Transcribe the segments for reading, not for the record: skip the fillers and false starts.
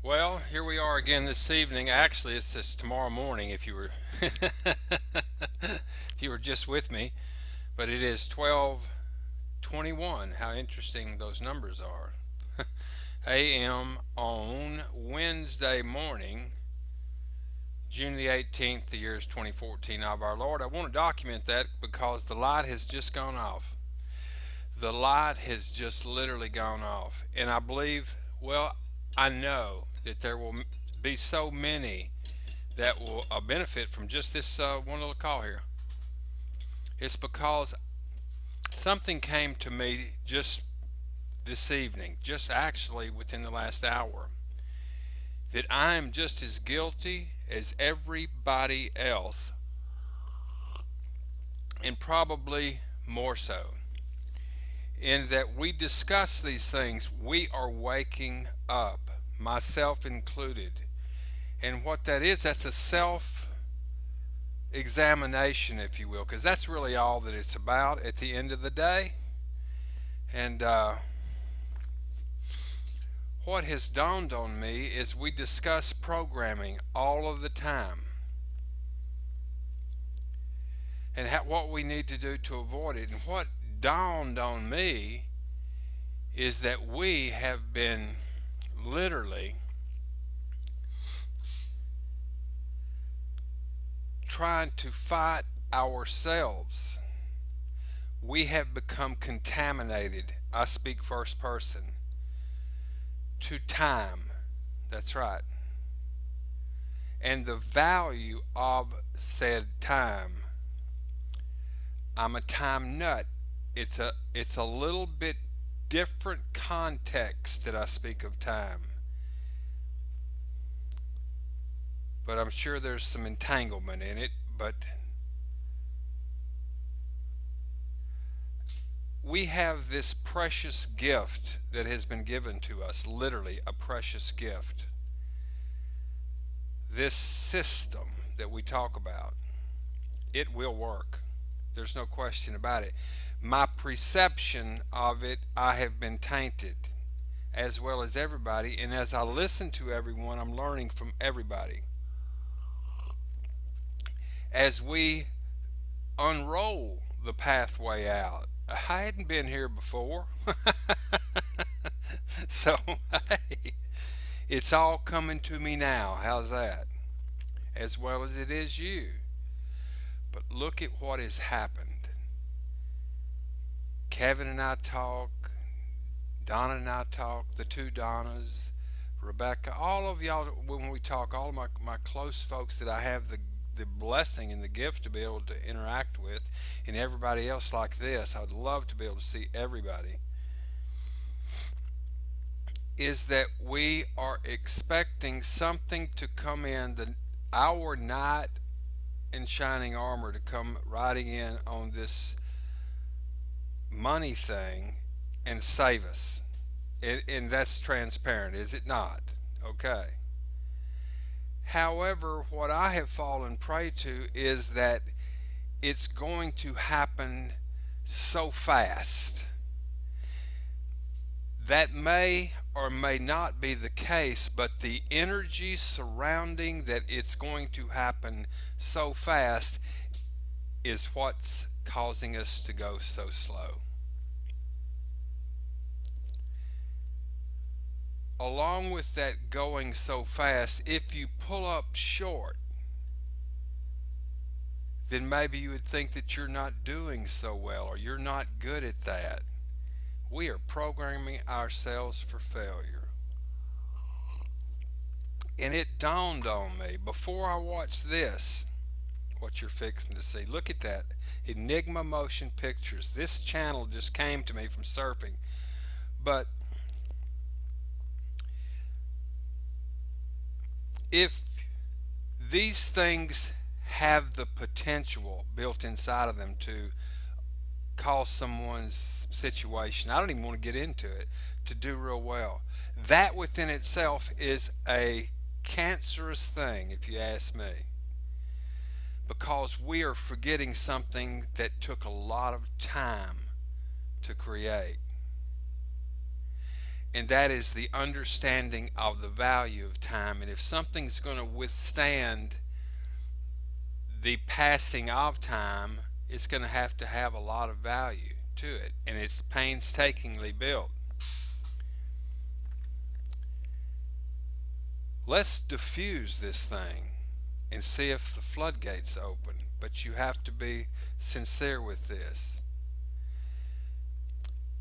Well, here we are again this evening. Actually, it's just tomorrow morning if you were if you were just with me, but it is 12:21. How interesting those numbers are. AM on Wednesday morning, June the 18th, the year is 2014 of our Lord. I want to document that because the light has just gone off. The light has just literally gone off. And I believe, well, I know that there will be so many that will benefit from just this one little call here. It's because something came to me just this evening, just actually within the last hour, that I am just as guilty as everybody else, and probably more so. In that we discuss these things, we are waking up, myself included. And what that is, that's a self examination, if you will, because that's really all that it's about at the end of the day. And what has dawned on me is we discuss programming all of the time and what we need to do to avoid it. And what dawned on me is that we have been literally trying to fight ourselves. We have become contaminated. I speak first person to time. That's right. And the value of said time. I'm a time nut. It's a little bit different context that I speak of time, but I'm sure there's some entanglement in it. But we have this precious gift that has been given to us, literally a precious gift. This system that we talk about, it will work. There's no question about it. My perception of it, I have been tainted, as well as everybody. And as I listen to everyone, I'm learning from everybody. As we unroll the pathway out, I hadn't been here before. So, hey, it's all coming to me now. How's that? As well as it is you. But look at what has happened. Kevin and I talk, Donna and I talk, the two Donnas, Rebecca, all of y'all, when we talk, all of my close folks that I have the blessing and the gift to be able to interact with, and everybody else like this, I would love to be able to see everybody, is that we are expecting something to come in, our knight in shining armor to come riding in on this money thing and save us. And that's transparent, is it not? Okay. However, what I have fallen prey to is that it's going to happen so fast. That may or may not be the case, but the energy surrounding that it's going to happen so fast is what's causing us to go so slow. Along with that going so fast, if you pull up short, then maybe you would think that you're not doing so well or you're not good at that. We are programming ourselves for failure. And it dawned on me before I watched this, what you're fixing to see. Look at that. Enigma Motion Pictures. This channel just came to me from surfing. But if these things have the potential built inside of them to cause someone's situation, I don't even want to get into it, to do real well, that within itself is a cancerous thing, if you ask me, because we are forgetting something that took a lot of time to create. and that is the understanding of the value of time. And if something's going to withstand the passing of time, it's going to have a lot of value to it, and it's painstakingly built. Let's diffuse this thing and see if the floodgates open, but you have to be sincere with this.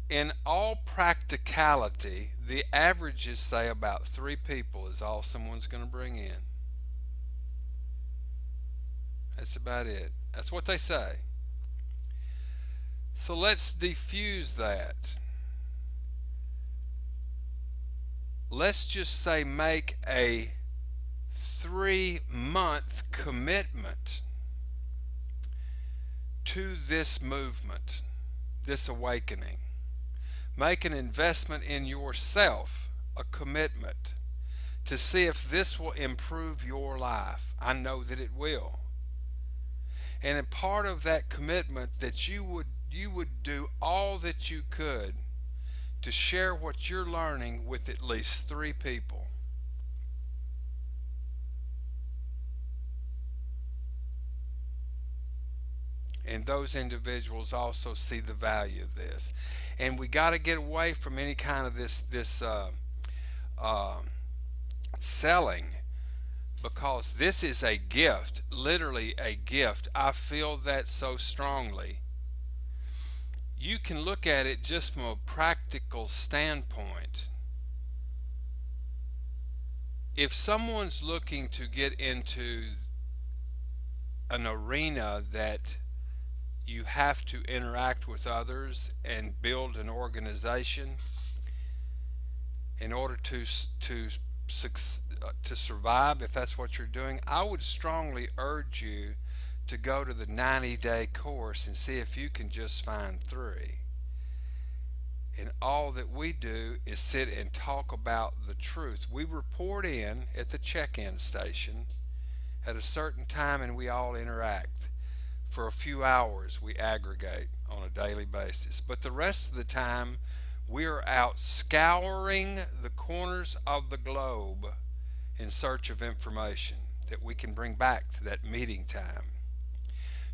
In all practicality, the averages say about 3 people is all someone's going to bring in. That's about it. That's what they say. So let's diffuse that. Let's just say make a 3-month commitment to this movement, this awakening. Make an investment in yourself, a commitment, to see if this will improve your life. I know that it will. And a part of that commitment, that you would do all that you could to share what you're learning with at least 3 people. And those individuals also see the value of this. And we got to get away from any kind of this selling, because this is a gift, literally a gift. I feel that so strongly. You can look at it just from a practical standpoint. If someone's looking to get into an arena that you have to interact with others and build an organization in order to survive, if that's what you're doing, I would strongly urge you to go to the 90-day course and see if you can just find 3. And all that we do is sit and talk about the truth. We report in at the check-in station at a certain time, and we all interact. For a few hours we aggregate on a daily basis, but the rest of the time we are out scouring the corners of the globe in search of information that we can bring back to that meeting time.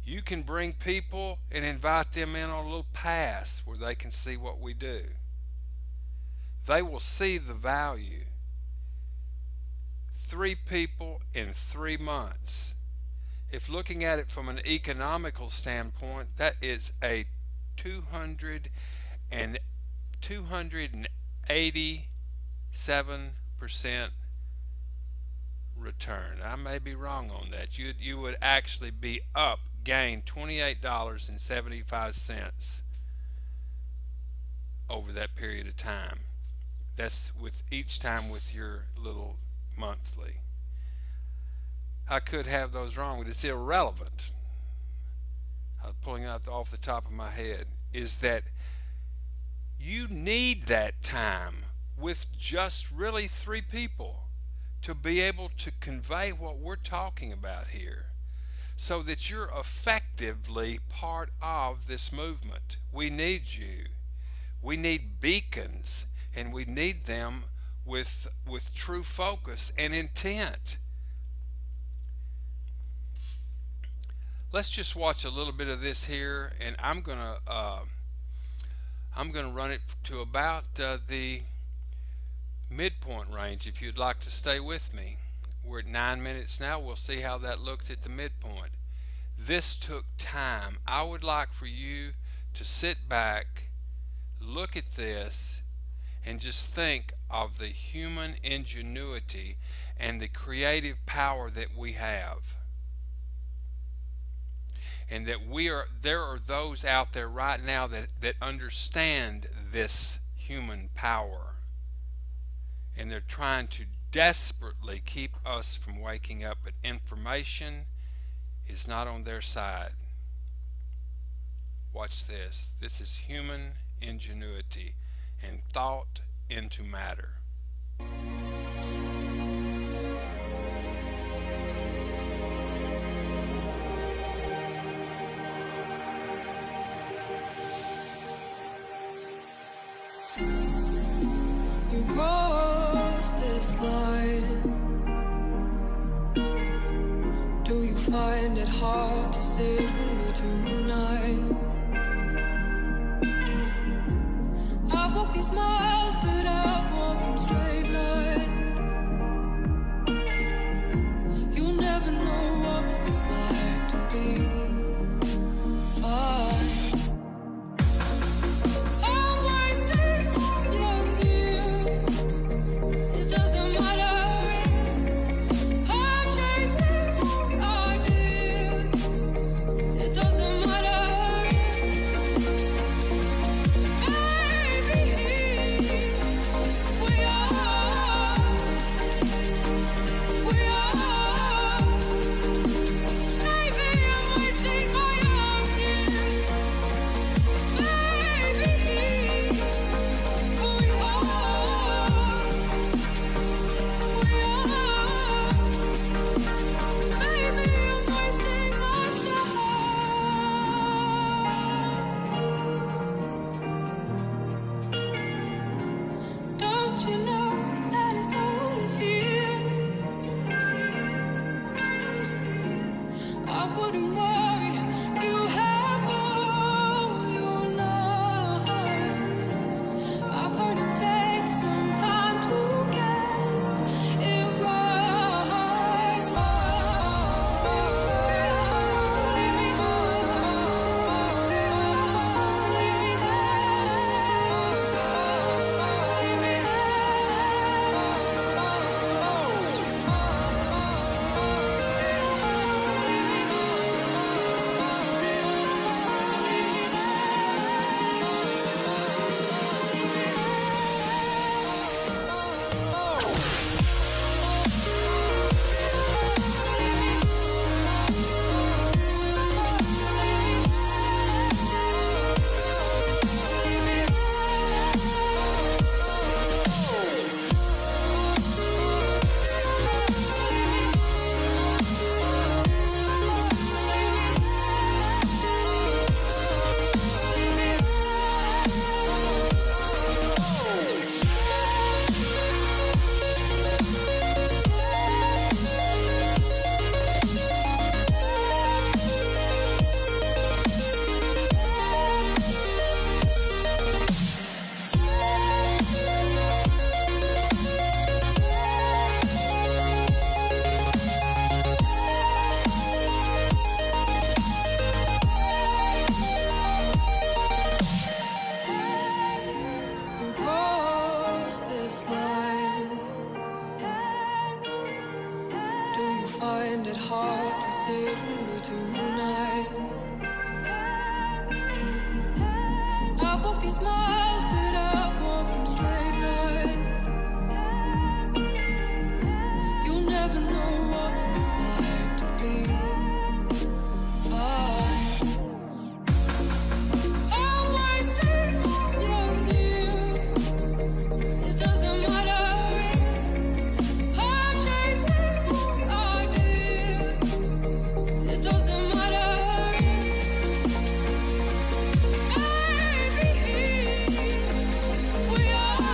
You can bring people and invite them in on a little pass where they can see what we do. They will see the value. 3 people in 3 months. If looking at it from an economical standpoint, that is a 287% return. I may be wrong on that. You would actually be up, gain $28.75 over that period of time. That's with each time with your little monthly. I could have those wrong, but it's irrelevant. I was pulling out off the top of my head. Is that you need that time with just really 3 people to be able to convey what we're talking about here, so that you're effectively part of this movement. We need you. We need beacons, and we need them with true focus and intent. Let's just watch a little bit of this here, and I'm gonna run it to about the midpoint range. If you'd like to stay with me, we're at 9 minutes now. We'll see how that looks at the midpoint. This took time. I would like for you to sit back, look at this, and just think of the human ingenuity and the creative power that we have. And that there are those out there right now that understand this human power, and they're trying to desperately keep us from waking up, but information is not on their side. Watch this. This is human ingenuity and thought into matter. find it hard to sit with me tonight? I've walked these miles, but I've walked in straight lines. You'll never know what it's like to be fine. I'm wasting your years. It doesn't matter. I'm chasing ideas. It doesn't matter. Don't you know that it's only fear? I wouldn't worry, you have all your love. I've heard it takes some time to get it right. Leave me cross this line. Do you find it hard to sit with me tonight? I've walked these miles, but I've walked them straight lines. You'll never know what it's like to be fine. I'm wasting your years. It doesn't matter. I'm chasing ideas. It doesn't matter. Maybe we are.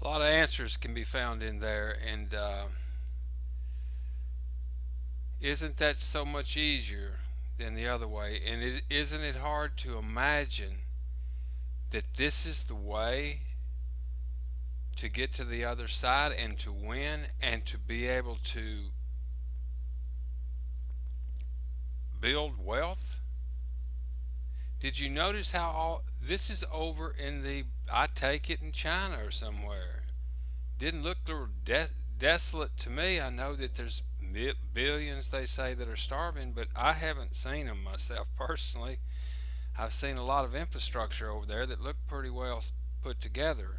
A lot of answers can be found in there, and isn't that so much easier than the other way? And isn't it hard to imagine that this is the way to get to the other side and to win and to be able to build wealth? Did you notice how all this is over in the, I take it, in China or somewhere? Didn't look a little desolate to me. I know that there's billions, they say, that are starving, but I haven't seen them myself personally. I've seen a lot of infrastructure over there that look pretty well put together.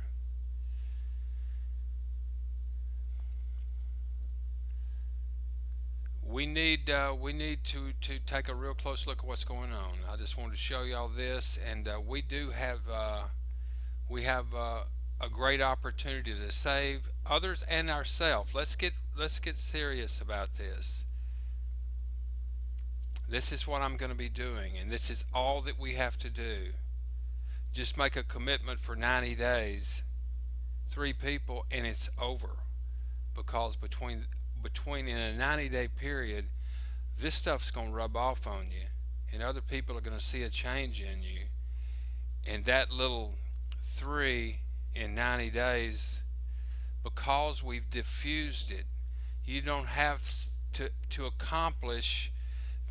We need to take a real close look at what's going on. I just wanted to show y'all this, and we have a great opportunity to save others and ourselves. Let's get serious about this. This is what I'm going to be doing, and this is all that we have to do. Just make a commitment for 90 days, 3 people, and it's over. Because between in a 90-day period, this stuff's going to rub off on you, and other people are going to see a change in you. And that little 3 in 90 days, because we've diffused it, you don't have to accomplish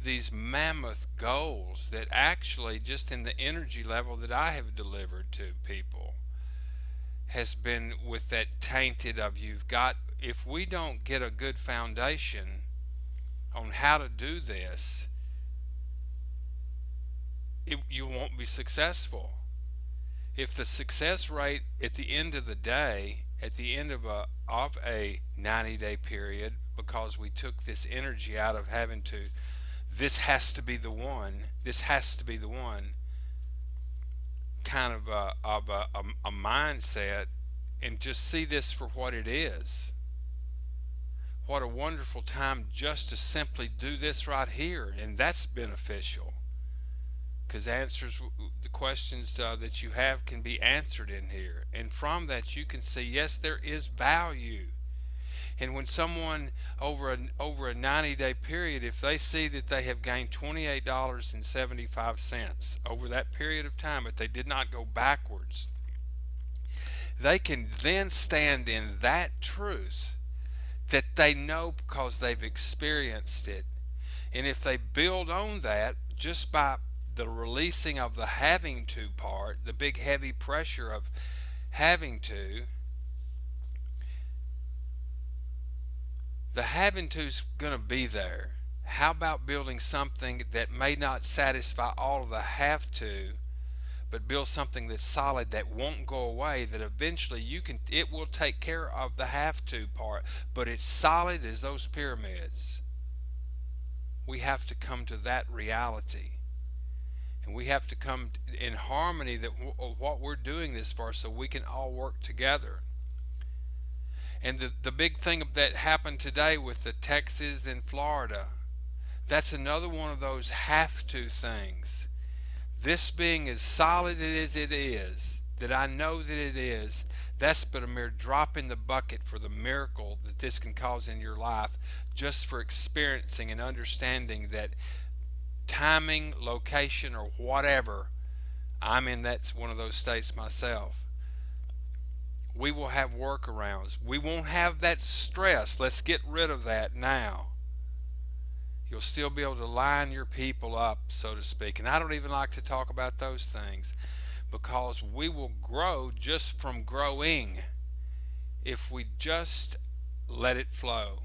these mammoth goals that actually, just in the energy level that I have delivered to people, has been with that tainted of, you've got, if we don't get a good foundation on how to do this, you won't be successful. If the success rate at the end of the day, at the end of a 90-day period, because we took this energy out of having to, this has to be the one, this has to be the one, kind of a mindset, and just see this for what it is. What a wonderful time just to simply do this right here, and that's beneficial, because the questions that you have can be answered in here, and from that you can see, yes, there is value. And when someone over a 90-day period, if they see that they have gained $28.75 over that period of time, but they did not go backwards, they can then stand in that truth that they know because they've experienced it. And if they build on that just by the releasing of the having to part, the big heavy pressure of having to, the having to's going to be there. How about building something that may not satisfy all of the have to, but build something that's solid, that won't go away, that eventually it will take care of the have to part, but it's solid as those pyramids. We have to come to that reality, and we have to come in harmony that what we're doing this for, so we can all work together. And the big thing that happened today with the Texas and Florida, that's another one of those have to things. This being as solid as it is, that I know that it is, that's but a mere drop in the bucket for the miracle that this can cause in your life, just for experiencing and understanding that timing, location, or whatever, I'm in that's one of those states myself. We will have workarounds. We won't have that stress. Let's get rid of that now. You'll still be able to line your people up, so to speak. And I don't even like to talk about those things, because we will grow just from growing if we just let it flow.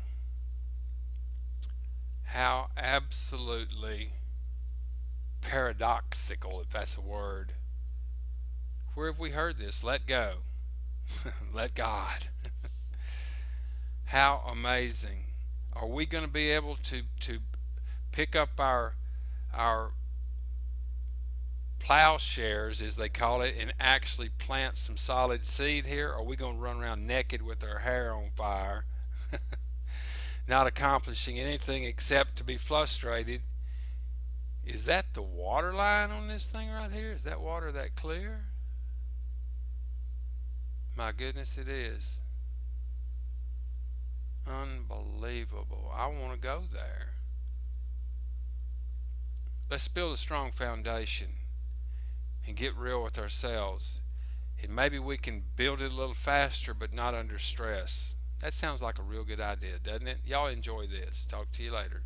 How absolutely paradoxical, if that's a word. Where have we heard this? Let go. Let God. How amazing. Are we going to be able to pick up our plowshares, as they call it, and actually plant some solid seed here? Or are we going to run around naked with our hair on fire, not accomplishing anything except to be frustrated? Is that the water line on this thing right here? Is that water that clear? My goodness, it is. Unbelievable. I want to go there. Let's build a strong foundation and get real with ourselves. And maybe we can build it a little faster but not under stress. That sounds like a real good idea, doesn't it? Y'all enjoy this. Talk to you later.